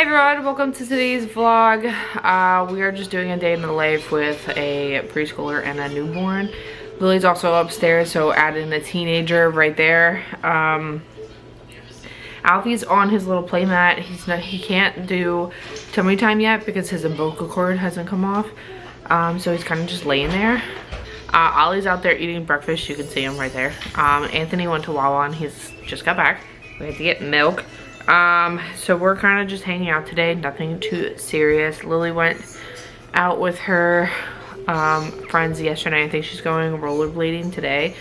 Everyone, welcome to today's vlog. We are just doing a day in the life with a preschooler and a newborn. Lily's also upstairs, so adding a teenager right there. Alfie's on his little play mat. He can't do tummy time yet because his umbilical cord hasn't come off. So he's kind of just laying there. Ollie's out there eating breakfast. You can see him right there. Anthony went to Wawa and he's just got back. We had to get milk. So we're kind of just hanging out today, nothing too serious. Lily went out with her friends yesterday. I think she's going rollerblading today.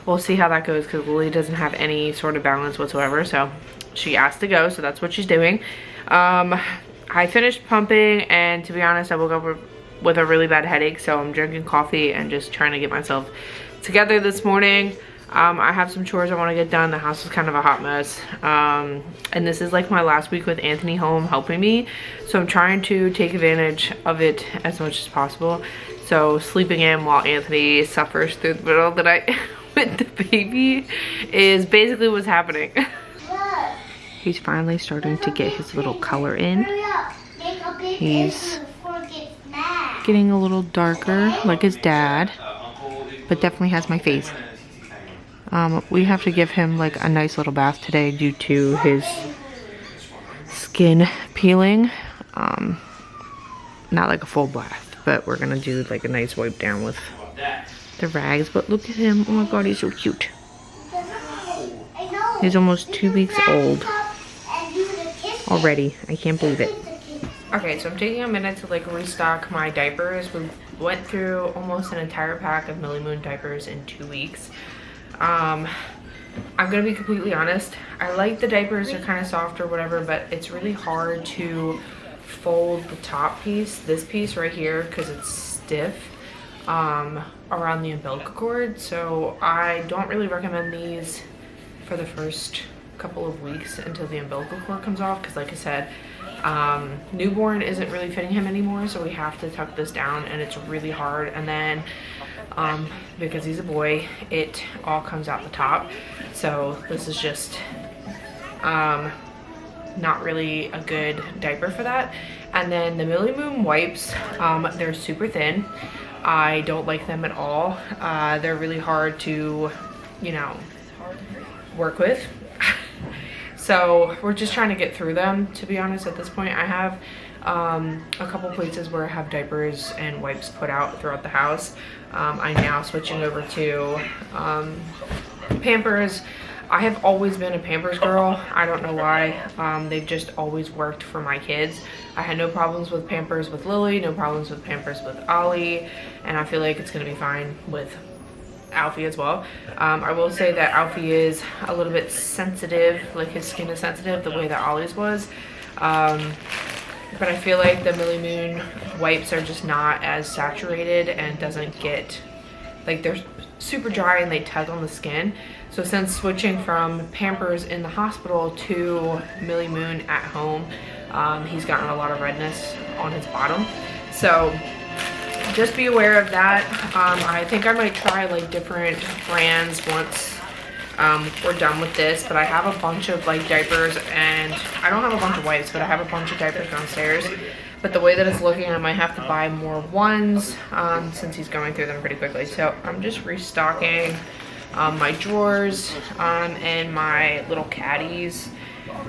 We'll see how that goes because Lily doesn't have any sort of balance whatsoever, so she asked to go, so that's what she's doing. I finished pumping, and to be honest, I woke up with a really bad headache, so I'm drinking coffee and just trying to get myself together this morning. I have some chores I want to get done. The house is kind of a hot mess. And this is like my last week with Anthony home helping me. So I'm trying to take advantage of it as much as possible. So sleeping in while Anthony suffers through the middle of the night with the baby is basically what's happening. He's finally starting to get his little color in. He's getting a little darker like his dad, but definitely has my face. We have to give him like a nice little bath today due to his skin peeling. Not like a full bath, but we're gonna do like a nice wipe down with the rags. But look at him, oh my god, he's so cute. He's almost 2 weeks old already. I can't believe it. Okay, so I'm taking a minute to like restock my diapers. We went through almost an entire pack of Millie Moon diapers in 2 weeks. I'm gonna be completely honest, I like the diapers, they're kind of soft or whatever, but it's really hard to fold the top piece, this piece right here, because it's stiff around the umbilical cord. So I don't really recommend these for the first couple of weeks until the umbilical cord comes off, because like I said, newborn isn't really fitting him anymore, so we have to tuck this down and it's really hard. And then because he's a boy, it all comes out the top, so this is just not really a good diaper for that. And then the Millie Moon wipes, they're super thin. I don't like them at all. They're really hard to, you know, work with. So we're just trying to get through them, to be honest. At this point, I have a couple places where I have diapers and wipes put out throughout the house. I'm now switching over to Pampers. I have always been a Pampers girl. I don't know why. They've just always worked for my kids. I had no problems with Pampers with Lily, no problems with Pampers with Ollie, and I feel like it's gonna be fine with Alfie as well. I will say that Alfie is a little bit sensitive, like his skin is sensitive the way that Ollie's was. But I feel like the Millie Moon wipes are just not as saturated and doesn't get, like, they're super dry and they tug on the skin. So since switching from Pampers in the hospital to Millie Moon at home, he's gotten a lot of redness on his bottom. So just be aware of that. I think I might try like different brands once we're done with this, but I have a bunch of like diapers, and I don't have a bunch of wipes, but I have a bunch of diapers downstairs. But the way that it's looking, I might have to buy more ones since he's going through them pretty quickly. So I'm just restocking my drawers and my little caddies.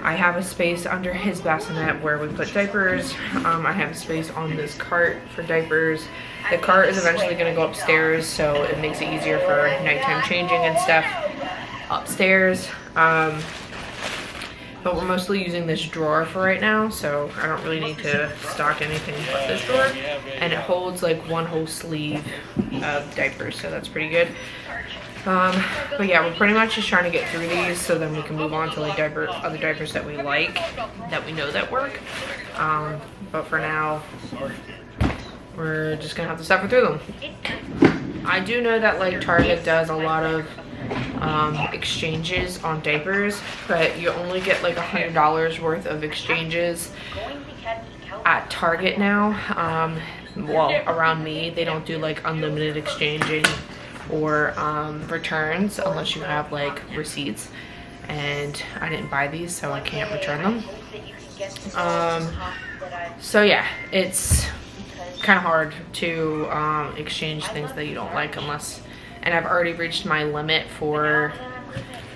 I have a space under his bassinet where we put diapers. I have a space on this cart for diapers. The cart is eventually going to go upstairs, so it makes it easier for nighttime changing and stuff upstairs. But we're mostly using this drawer for right now, so I don't really need to stock anything but this drawer. And it holds like one whole sleeve of diapers, so that's pretty good. But yeah, we're pretty much just trying to get through these so then we can move on to like other diapers that we like, that we know that work. But for now, we're just gonna have to suffer through them. I do know that like Target does a lot of exchanges on diapers, but you only get like $100 worth of exchanges at Target now. Well, around me, they don't do like unlimited exchanging or returns unless you have like receipts, and I didn't buy these, so I can't return them. So yeah, it's kind of hard to exchange things that you don't like unless, and I've already reached my limit for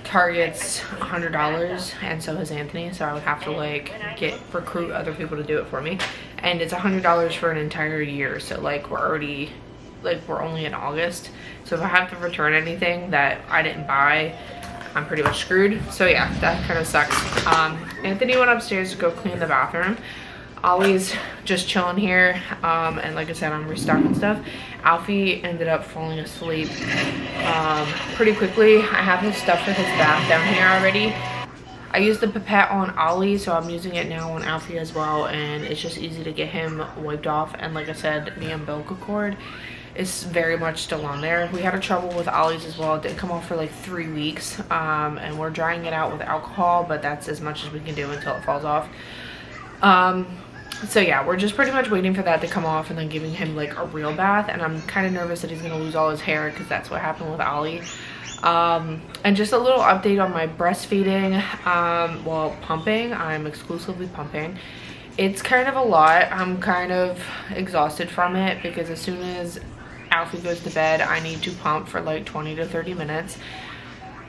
Target's $100, and so has Anthony, so I would have to like recruit other people to do it for me, and it's $100 for an entire year. So like we're only in August, so if I have to return anything that I didn't buy, I'm pretty much screwed. So yeah, that kind of sucks. Anthony went upstairs to go clean the bathroom. Ollie's just chilling here, and like I said, I'm restocking stuff. Alfie ended up falling asleep pretty quickly. I have his stuff for his bath down here already. I used the pipette on Ollie, so I'm using it now on Alfie as well, and it's just easy to get him wiped off. And like I said, the umbilical cord is very much still on there. We had a trouble with Ollie's as well. It didn't come off for like 3 weeks, and we're drying it out with alcohol, but that's as much as we can do until it falls off. So yeah, we're just pretty much waiting for that to come off and then giving him like a real bath. And I'm kind of nervous that he's gonna lose all his hair, because that's what happened with Ollie. And just a little update on my breastfeeding. Well, pumping, I'm exclusively pumping. It's kind of a lot. I'm kind of exhausted from it, because as soon as Alfie goes to bed, I need to pump for like 20 to 30 minutes.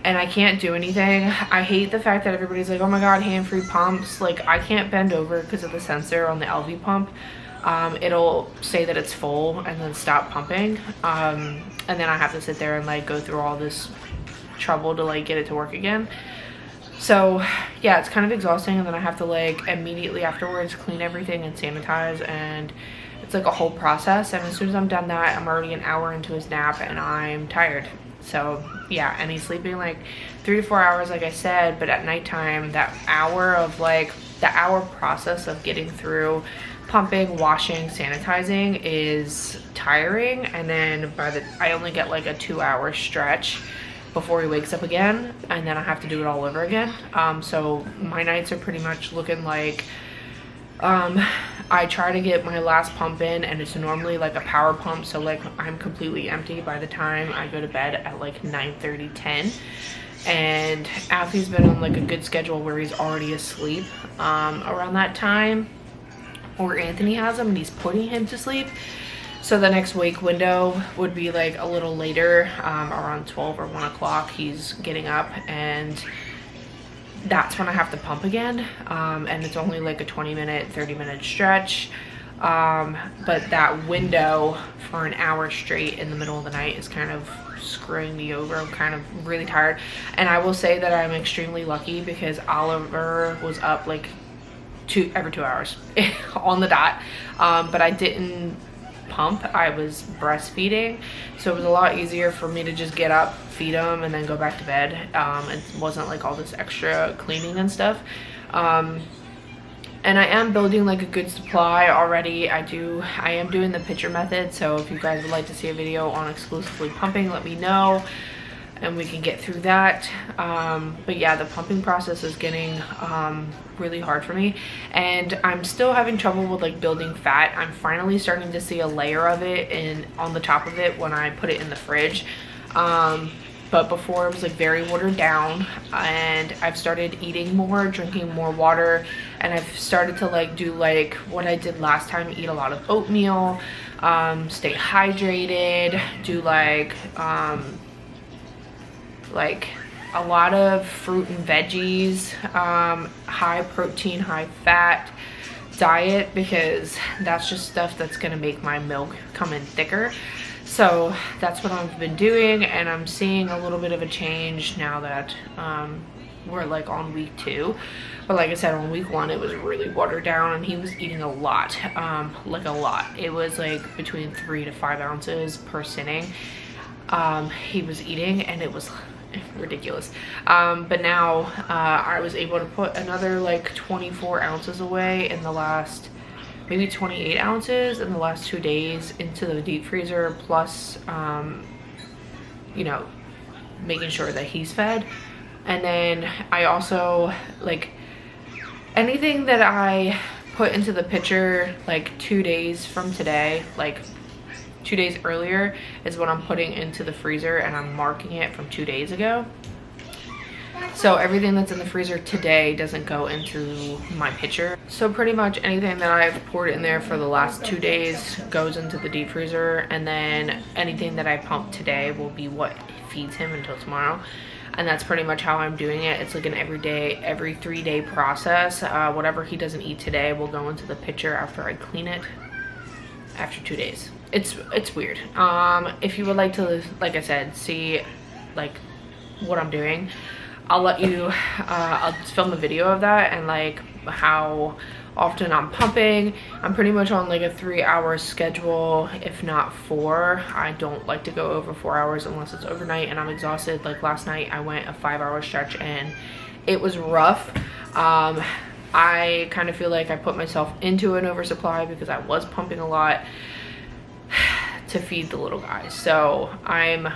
And I can't do anything. I hate the fact that everybody's like, oh my god, hand-free pumps. Like, I can't bend over because of the sensor on the LV pump. It'll say that it's full and then stop pumping. And then I have to sit there and like go through all this trouble to like get it to work again. So yeah, it's kind of exhausting. And then I have to like immediately afterwards clean everything and sanitize, and it's like a whole process. And as soon as I'm done that, I'm already an hour into his nap and I'm tired. So yeah, and he's sleeping like 3 to 4 hours, like I said, but at nighttime, that hour of like the hour process of getting through pumping, washing, sanitizing is tiring. And then I only get like a 2-hour stretch before he wakes up again, and then I have to do it all over again. So my nights are pretty much looking like I try to get my last pump in, and it's normally like a power pump, so like I'm completely empty by the time I go to bed at like 9:30, 10. And Alfie's been on like a good schedule where he's already asleep around that time, or Anthony has him and he's putting him to sleep. So the next wake window would be like a little later, around 12 or 1 o'clock. He's getting up, and that's when I have to pump again. And it's only like a 20-minute, 30-minute stretch. But that window for an hour straight in the middle of the night is kind of screwing me over. I'm kind of really tired. And I will say that I'm extremely lucky, because Oliver was up like every 2 hours on the dot. But I didn't pump, I was breastfeeding, so it was a lot easier for me to just get up, feed him, and then go back to bed. It wasn't like all this extra cleaning and stuff. And I am building like a good supply already. I am doing the pitcher method, so if you guys would like to see a video on exclusively pumping, let me know and we can get through that. But yeah, the pumping process is getting really hard for me, and I'm still having trouble with like building fat. I'm finally starting to see a layer of it on the top of it when I put it in the fridge. But before it was like very watered down, and I've started eating more, drinking more water, and I've started to like do like what I did last time, eat a lot of oatmeal, stay hydrated, do like a lot of fruit and veggies, high protein, high fat diet, because that's just stuff that's gonna make my milk come in thicker. So that's what I've been doing, and I'm seeing a little bit of a change now that we're like on week 2. But like I said, on week 1 it was really watered down, and he was eating a lot, like a lot. It was like between 3 to 5 ounces per sitting he was eating, and it was ridiculous. But now I was able to put another like 24 ounces away in the last, maybe 28 ounces in the last 2 days into the deep freezer, plus you know, making sure that he's fed. And then I also, like, anything that I put into the pitcher like 2 days from today, like 2 days earlier, is what I'm putting into the freezer, and I'm marking it from 2 days ago. So everything that's in the freezer today doesn't go into my pitcher. So pretty much anything that I've poured in there for the last 2 days goes into the deep freezer, and then anything that I pump today will be what feeds him until tomorrow. And that's pretty much how I'm doing it. It's like an every 3-day process. Whatever he doesn't eat today will go into the pitcher after I clean it after 2 days. It's weird. If you would like to, like I said, see like what I'm doing, I'll let you, I'll just film a video of that and like how often I'm pumping. I'm pretty much on like a 3-hour schedule, if not 4. I don't like to go over 4 hours unless it's overnight and I'm exhausted. Like last night I went a 5-hour stretch and it was rough. I kind of feel like I put myself into an oversupply because I was pumping a lot to feed the little guys. So I'm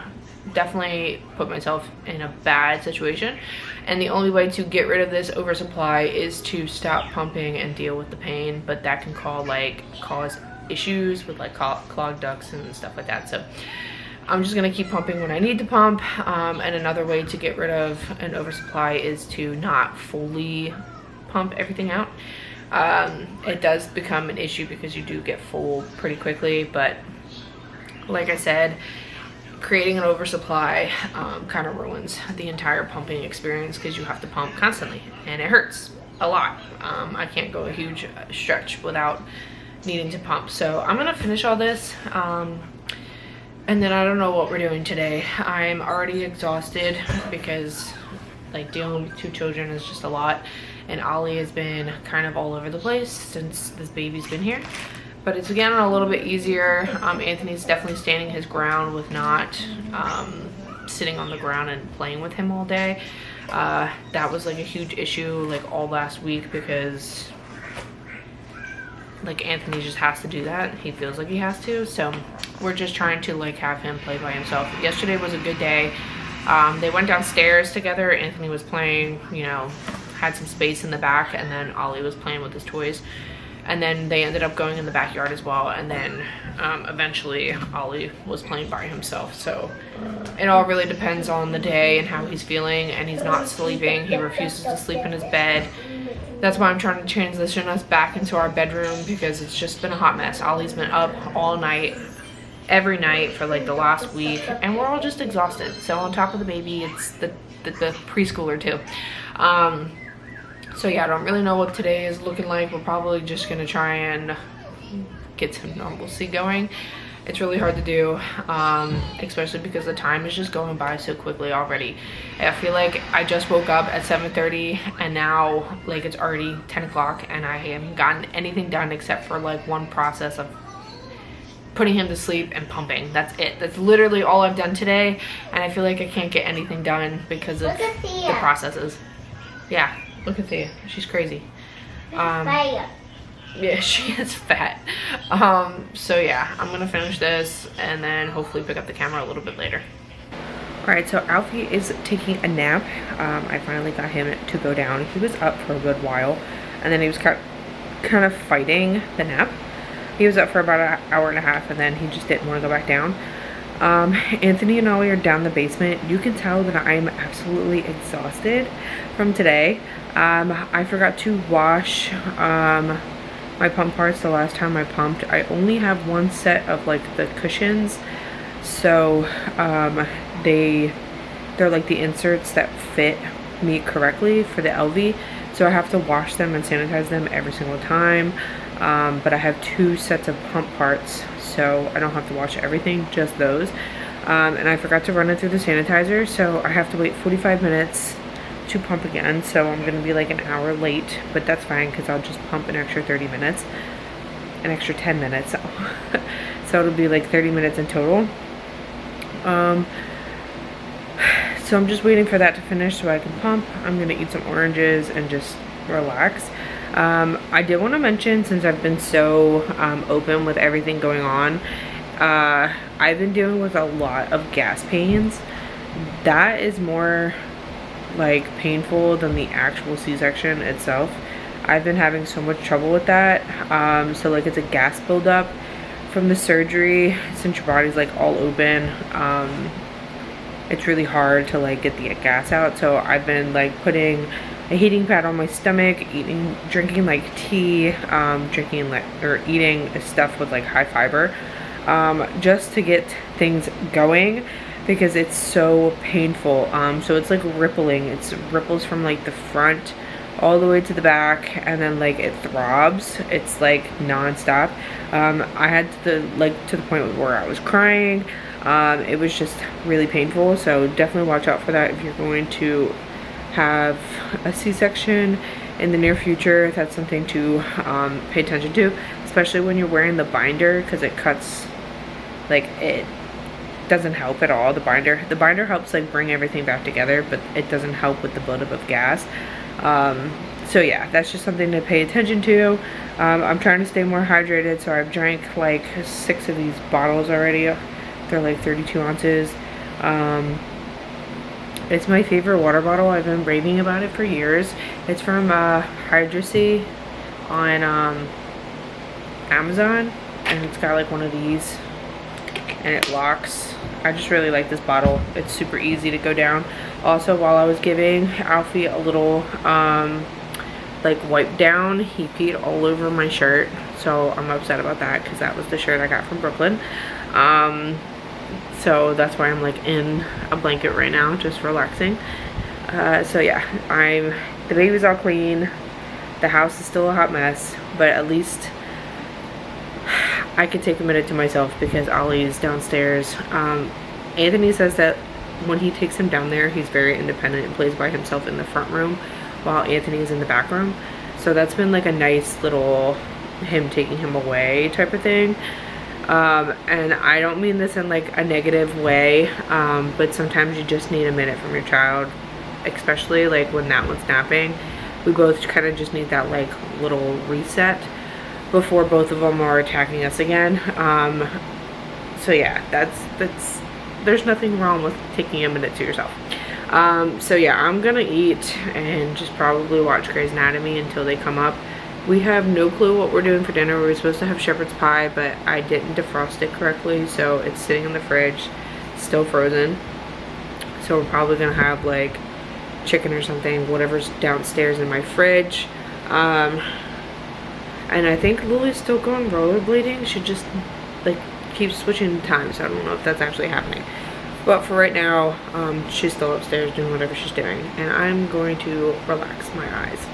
definitely put myself in a bad situation, and the only way to get rid of this oversupply is to stop pumping and deal with the pain, but that can cause issues with like clogged ducts and stuff like that. So I'm just gonna keep pumping when I need to pump. And another way to get rid of an oversupply is to not fully pump everything out. It does become an issue because you do get full pretty quickly, but like I said, creating an oversupply kind of ruins the entire pumping experience because you have to pump constantly and it hurts a lot. I can't go a huge stretch without needing to pump. So I'm gonna finish all this and then I don't know what we're doing today. I'm already exhausted because like dealing with 2 children is just a lot, and Ollie has been kind of all over the place since this baby's been here. But it's getting a little bit easier. Anthony's definitely standing his ground with not sitting on the ground and playing with him all day. That was like a huge issue like all last week because like Anthony just has to do that. He feels like he has to. So we're just trying to like have him play by himself. Yesterday was a good day. They went downstairs together. Anthony was playing, you know, had some space in the back, and then Ollie was playing with his toys. And then they ended up going in the backyard as well, and then eventually Ollie was playing by himself. So it all really depends on the day and how he's feeling, and he's not sleeping. He refuses to sleep in his bed. That's why I'm trying to transition us back into our bedroom because it's just been a hot mess. Ollie's been up all night, every night for like the last week, and we're all just exhausted. So on top of the baby, it's the preschooler too. So yeah, I don't really know what today is looking like. We're probably just gonna try and get some normalcy going. It's really hard to do, especially because the time is just going by so quickly already. I feel like I just woke up at 7:30 and now like it's already 10 o'clock and I haven't gotten anything done except for like one process of putting him to sleep and pumping. That's it. That's literally all I've done today, and I feel like I can't get anything done because of the processes. Yeah. Look at Thea, she's crazy. Yeah, she is fat. So yeah, I'm gonna finish this and then hopefully pick up the camera a little bit later. All right, so Alfie is taking a nap. I finally got him to go down. He was up for a good while, and then he was kind of fighting the nap. He was up for about an hour and a half, and then he just didn't want to go back down. Anthony and Ollie are down the basement. You can tell that I am absolutely exhausted from today. I forgot to wash my pump parts the last time I pumped. I only have one set of like the cushions, so they're like the inserts that fit me correctly for the LV, so I have to wash them and sanitize them every single time. But I have 2 sets of pump parts, so I don't have to wash everything, just those. And I forgot to run it through the sanitizer, so I have to wait 45 minutes to pump again. So I'm gonna be like an hour late, but that's fine because I'll just pump an extra 30 minutes, an extra 10 minutes. So it'll be like 30 minutes in total. So I'm just waiting for that to finish so I can pump. I'm gonna eat some oranges and just relax. I did want to mention, since I've been so open with everything going on, I've been dealing with a lot of gas pains. That is more like painful than the actual C-section itself. I've been having so much trouble with that. So like it's a gas buildup from the surgery, since your body's like all open. it's really hard to like get the gas out. So I've been like putting a heating pad on my stomach, drinking like tea, drinking like, or eating stuff with like high fiber, just to get things going, because it's so painful. So it's like rippling. It's ripples from like the front all the way to the back, and then like it throbs. It's like non-stop. I had to the point where I was crying. It was just really painful. So definitely watch out for that if you're going to have a C-section in the near future. That's something to pay attention to, especially when you're wearing the binder, because it cuts, like, it doesn't help at all. The binder helps like bring everything back together, but it doesn't help with the buildup of gas. So yeah, that's just something to pay attention to. I'm trying to stay more hydrated, so I've drank like 6 of these bottles already. They're like 32 ounces. It's my favorite water bottle. I've been raving about it for years. It's from Hydrocy on Amazon, and it's got like one of these, and it locks. I just really like this bottle. It's super easy to go down. Also, while I was giving Alfie a little like wipe down, he peed all over my shirt, so I'm upset about that, because that was the shirt I got from Brooklyn. So that's why I'm like in a blanket right now, just relaxing. So yeah, the baby's all clean. The house is still a hot mess, but at least I could take a minute to myself because Ollie's downstairs. Anthony says that when he takes him down there, he's very independent and plays by himself in the front room while Anthony is in the back room. So that's been like a nice little him taking him away type of thing. And I don't mean this in like a negative way, but sometimes you just need a minute from your child, especially like when that one's napping. We both kind of just need that like little reset before both of them are attacking us again. So yeah, there's nothing wrong with taking a minute to yourself. So yeah, I'm gonna eat and just probably watch Grey's Anatomy until they come up. We have no clue what we're doing for dinner. We were supposed to have shepherd's pie, but I didn't defrost it correctly, so it's sitting in the fridge, still frozen. So we're probably gonna have like chicken or something, whatever's downstairs in my fridge. And I think Lily's still going rollerblading. She just like keeps switching times, so I don't know if that's actually happening. But for right now, she's still upstairs doing whatever she's doing, and I'm going to relax my eyes.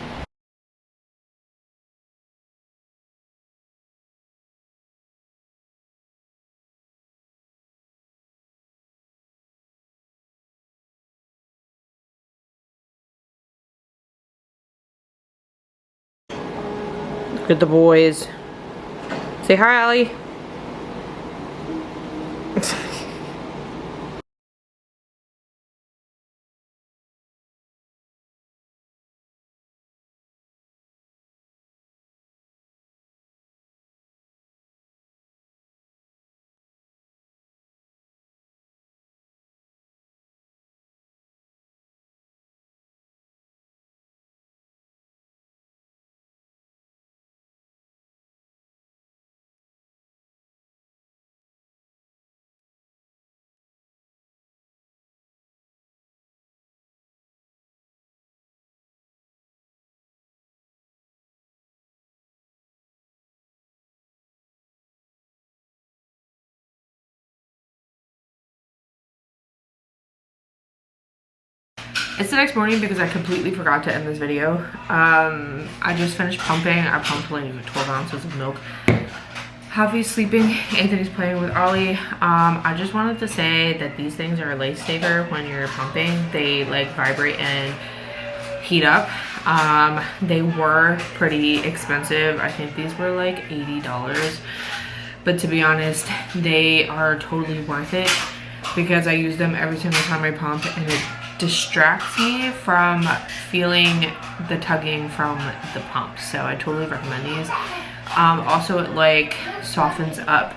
Look at the boys. Say hi, Allie. It's the next morning because I completely forgot to end this video. I just finished pumping. I pumped like 12 ounces of milk. Javi's sleeping. Anthony's playing with Ollie. I just wanted to say that these things are a lifesaver when you're pumping. They like vibrate and heat up. They were pretty expensive. I think these were like $80. But to be honest, they are totally worth it because I use them every single time I pump, and it distracts me from feeling the tugging from the pump. So I totally recommend these. Also, it like softens up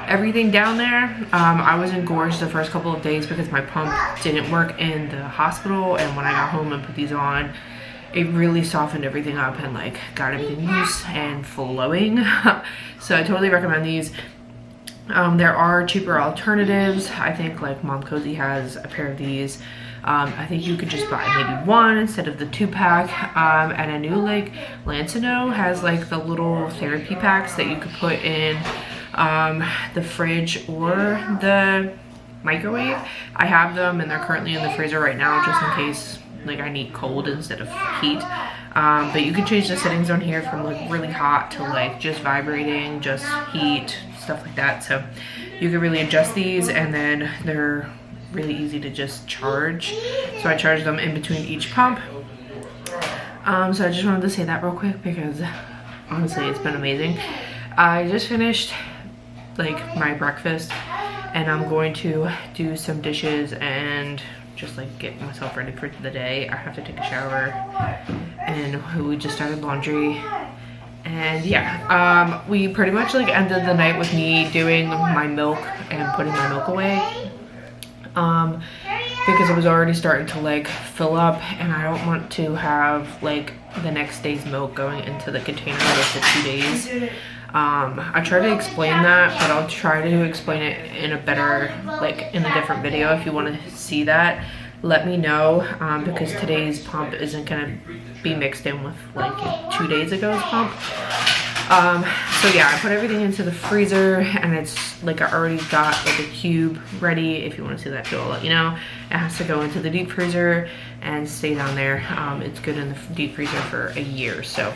everything down there. I was engorged the first couple of days because my pump didn't work in the hospital, and when I got home and put these on, it really softened everything up and like got everything loose and flowing. So I totally recommend these. There are cheaper alternatives. I think like Mom Cozy has a pair of these. I think you could just buy maybe one instead of the 2-pack. And I knew like Lancino has like the little therapy packs that you could put in the fridge or the microwave. I have them and they're currently in the freezer right now just in case like I need cold instead of heat. But you can change the settings on here from like really hot to like just vibrating, just heat, stuff like that. So you can really adjust these, and then they're really easy to just charge. So I charge them in between each pump. So I just wanted to say that real quick because honestly it's been amazing. I just finished like my breakfast and I'm going to do some dishes and just like get myself ready for the day. I have to take a shower and we just started laundry. And yeah, we pretty much like ended the night with me doing my milk and putting my milk away. Because it was already starting to like fill up and I don't want to have like the next day's milk going into the container with the 2 days. I try to explain that, but I'll try to explain it in a better, like in a different video. If you want to see that, let me know, because today's pump isn't gonna be mixed in with like 2 days ago's pump. So yeah, I put everything into the freezer and it's like I already got like a cube ready. If you want to see that too, I'll let you know. It has to go into the deep freezer and stay down there. It's good in the deep freezer for a year. So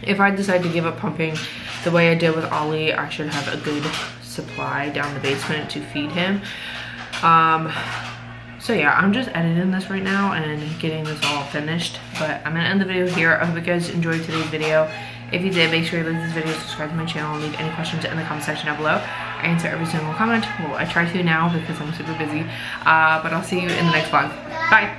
if I decide to give up pumping the way I did with Ollie, I should have a good supply down the basement to feed him. So yeah, I'm just editing this right now and getting this all finished, but I'm gonna end the video here. I hope you guys enjoyed today's video. If you did, make sure you like this video, subscribe to my channel, and leave any questions in the comment section down below. I answer every single comment. Well, I try to now because I'm super busy, but I'll see you in the next vlog. Bye.